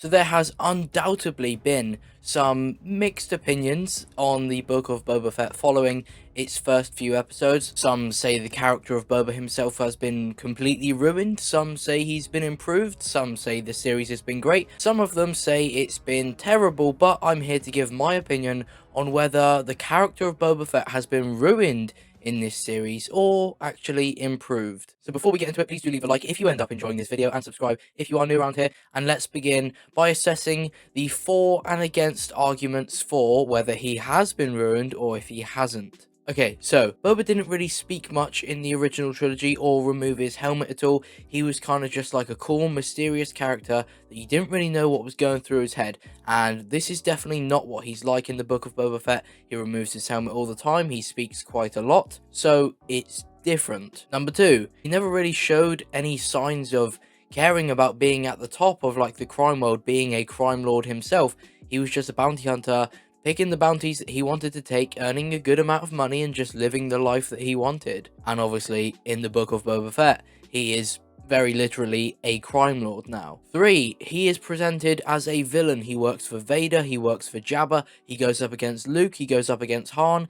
So there has undoubtedly been some mixed opinions on the Book of Boba Fett following its first few episodes. Some say the character of Boba himself has been completely ruined, some say he's been improved, some say the series has been great, some of them say it's been terrible, but I'm here to give my opinion on whether the character of Boba Fett has been ruined in this series or actually improved. So before we get into it, please do leave a like if you end up enjoying this video and subscribe if you are new around here, and let's begin by assessing the for and against arguments for whether he has been ruined or if he hasn't. Okay, so Boba didn't really speak much in the original trilogy or remove his helmet at all. He was kind of just like a cool, mysterious character that you didn't really know what was going through his head, and this is definitely not what he's like in the Book of Boba Fett. He removes his helmet all the time, he speaks quite a lot, so it's different. Number two, he never really showed any signs of caring about being at the top of like the crime world, being a crime lord himself. He was just a bounty hunter, picking the bounties that he wanted to take, earning a good amount of money and just living the life that he wanted. And obviously in the Book of Boba Fett, he is very literally a crime lord now. 3, he is presented as a villain. He works for Vader, he works for Jabba, he goes up against Luke, he goes up against Han.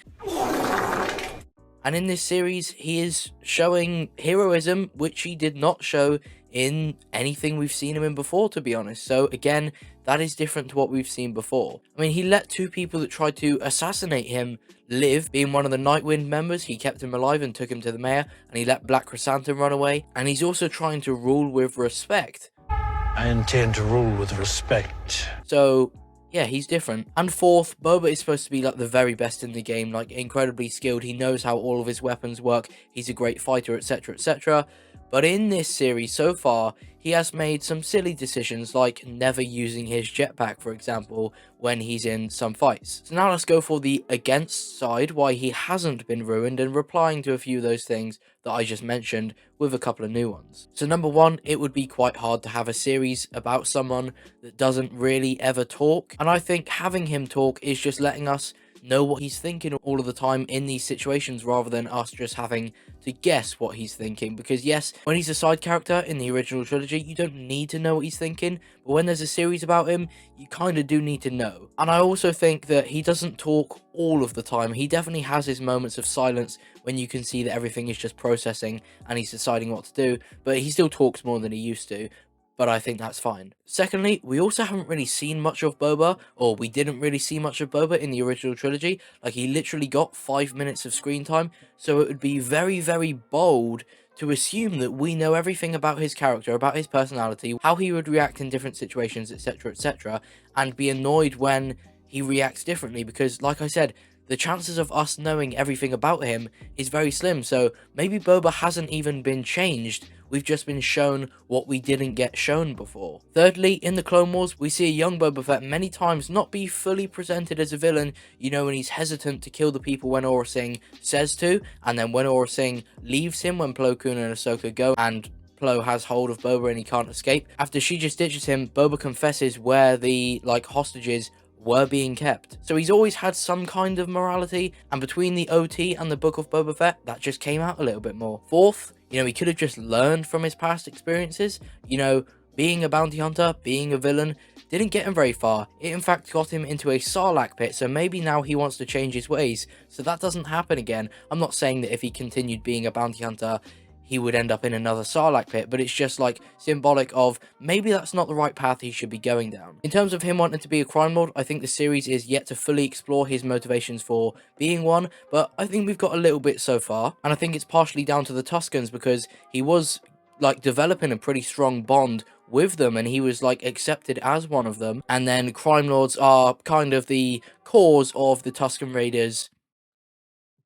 And in this series, he is showing heroism, which he did not show in anything we've seen him in before, to be honest. So again, that is different to what we've seen before. I mean, he let 2 people that tried to assassinate him live. Being one of the Nightwind members, he kept him alive and took him to the mayor, and he let Black Chrysanthemum run away. And he's also trying to rule with respect. I intend to rule with respect. So yeah, he's different. And 4th, Boba is supposed to be like the very best in the game, like incredibly skilled. He knows how all of his weapons work. He's a great fighter, etc, etc. But in this series so far, he has made some silly decisions, like never using his jetpack, for example, when he's in some fights. So now let's go for the against side, why he hasn't been ruined, and replying to a few of those things that I just mentioned with a couple of new ones. So number 1, it would be quite hard to have a series about someone that doesn't really ever talk. And I think having him talk is just letting us know what he's thinking all of the time in these situations, rather than us just having to guess what he's thinking. Because yes, when he's a side character in the original trilogy, you don't need to know what he's thinking, but when there's a series about him, you kind of do need to know. And I also think that he doesn't talk all of the time. He definitely has his moments of silence when you can see that everything is just processing and he's deciding what to do, but he still talks more than he used to. But I think that's fine. Secondly, we also haven't really seen much of Boba, or we didn't really see much of Boba in the original trilogy. Like, he literally got 5 minutes of screen time, so it would be very, very bold to assume that we know everything about his character, about his personality, how he would react in different situations, etc, etc, and be annoyed when he reacts differently, because, like I said, the chances of us knowing everything about him is very slim. So maybe Boba hasn't even been changed, we've just been shown what we didn't get shown before. Thirdly, in the Clone Wars, we see a young Boba Fett many times not be fully presented as a villain, you know, when he's hesitant to kill the people when Aurra Sing says to, and then when Aurra Sing leaves him when Plo Koon and Ahsoka go, and Plo has hold of Boba and he can't escape. After she just ditches him, Boba confesses where the, hostages were being kept. So he's always had some kind of morality, and between the OT and the Book of Boba Fett, that just came out a little bit more. 4th, you know, he could have just learned from his past experiences. You know, being a bounty hunter, being a villain, didn't get him very far. It in fact got him into a Sarlacc pit, so maybe now he wants to change his ways, so that doesn't happen again. I'm not saying that if he continued being a bounty hunter, he would end up in another Sarlacc pit, but it's just like symbolic of maybe that's not the right path he should be going down. In terms of him wanting to be a crime lord, I think the series is yet to fully explore his motivations for being one, but I think we've got a little bit so far, and I think it's partially down to the Tuscans, because he was developing a pretty strong bond with them, and he was accepted as one of them, and then crime lords are kind of the cause of the Tusken Raiders'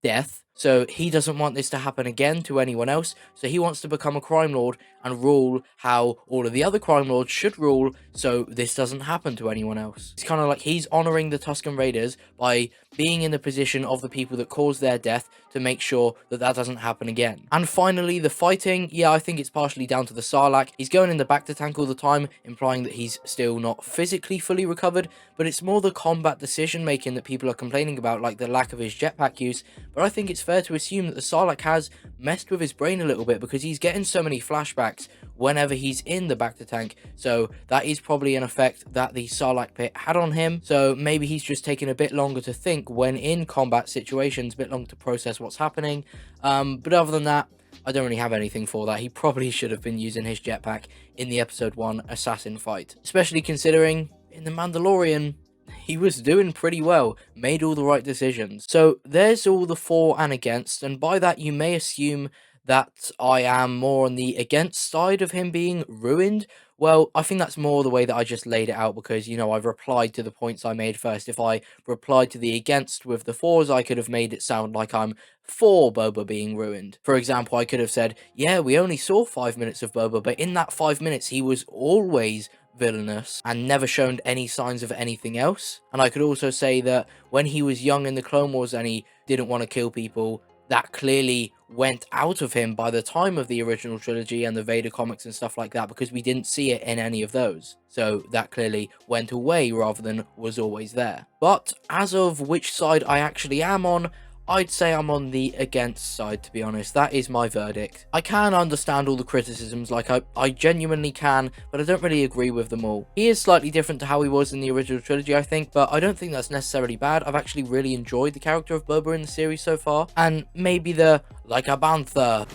death. So he doesn't want this to happen again to anyone else, so he wants to become a crime lord and rule how all of the other crime lords should rule, so this doesn't happen to anyone else. It's kind of like he's honoring the Tusken Raiders by being in the position of the people that caused their death to make sure that that doesn't happen again. And finally, the fighting, yeah, I think it's partially down to the Sarlacc. He's going in the bacta tank all the time, implying that he's still not physically fully recovered, but it's more the combat decision making that people are complaining about, like the lack of his jetpack use. But I think it's fair to assume that the Sarlacc has messed with his brain a little bit, because he's getting so many flashbacks whenever he's in the Bacta tank. So that is probably an effect that the Sarlacc pit had on him. So maybe he's just taking a bit longer to think when in combat situations, a bit longer to process what's happening. But other than that, I don't really have anything for that. He probably should have been using his jetpack in the episode 1 assassin fight, especially considering in the Mandalorian he was doing pretty well, made all the right decisions. So there's all the for and against, and by that you may assume that I am more on the against side of him being ruined. Well, I think that's more the way that I just laid it out, because, you know, I've replied to the points I made first. If I replied to the against with the fors, I could have made it sound like I'm for Boba being ruined. For example, I could have said, yeah, we only saw 5 minutes of Boba, but in that 5 minutes, he was always villainous and never shown any signs of anything else. And I could also say that when he was young in the Clone Wars and he didn't want to kill people, that clearly went out of him by the time of the original trilogy and the Vader comics and stuff like that, because we didn't see it in any of those. So that clearly went away rather than was always there. But as of which side I actually am on, I'd say I'm on the against side, to be honest. That is my verdict. I can understand all the criticisms, like I genuinely can, but I don't really agree with them all. He is slightly different to how he was in the original trilogy, I think, but I don't think that's necessarily bad. I've actually really enjoyed the character of Boba in the series so far, and maybe the like a bantha.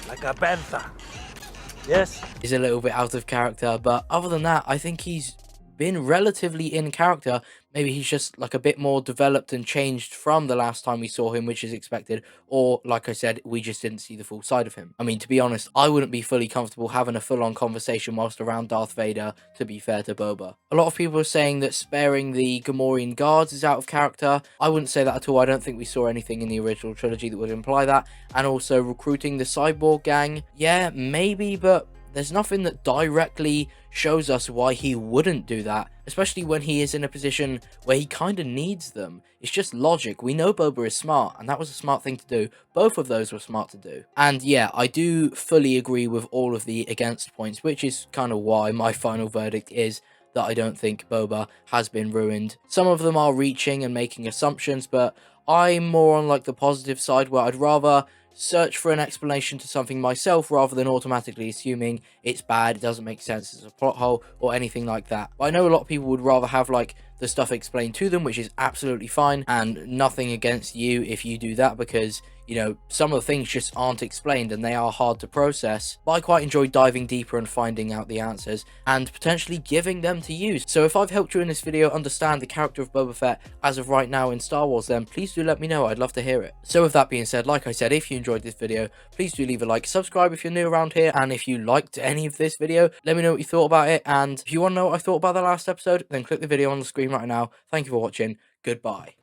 Like a panther. Yes? Is a little bit out of character, but other than that, I think he's been relatively in character. Maybe he's just like a bit more developed and changed from the last time we saw him, which is expected, or like I said, we just didn't see the full side of him. I mean, to be honest, I wouldn't be fully comfortable having a full-on conversation whilst around Darth Vader, to be fair to Boba. A lot of people are saying that sparing the Gamorrean guards is out of character. I wouldn't say that at all. I don't think we saw anything in the original trilogy that would imply that. And also recruiting the cyborg gang, yeah, maybe, but there's nothing that directly shows us why he wouldn't do that, especially when he is in a position where he kind of needs them. It's just logic. We know Boba is smart, and that was a smart thing to do. Both of those were smart to do. And yeah, I do fully agree with all of the against points, which is kind of why my final verdict is that I don't think Boba has been ruined. Some of them are reaching and making assumptions, but I'm more on like the positive side, where I'd rather search for an explanation to something myself rather than automatically assuming it's bad, it doesn't make sense, it's a plot hole, or anything like that. But I know a lot of people would rather have like the stuff explained to them, which is absolutely fine, and nothing against you if you do that, because, you know, some of the things just aren't explained and they are hard to process. But I quite enjoy diving deeper and finding out the answers and potentially giving them to you. So if I've helped you in this video understand the character of Boba Fett as of right now in Star Wars, then please do let me know. I'd love to hear it. So with that being said, like I said, if you enjoyed this video, please do leave a like, subscribe if you're new around here, and if you liked any of this video, let me know what you thought about it. And if you want to know what I thought about the last episode, then click the video on the screen right now. Thank you for watching. Goodbye.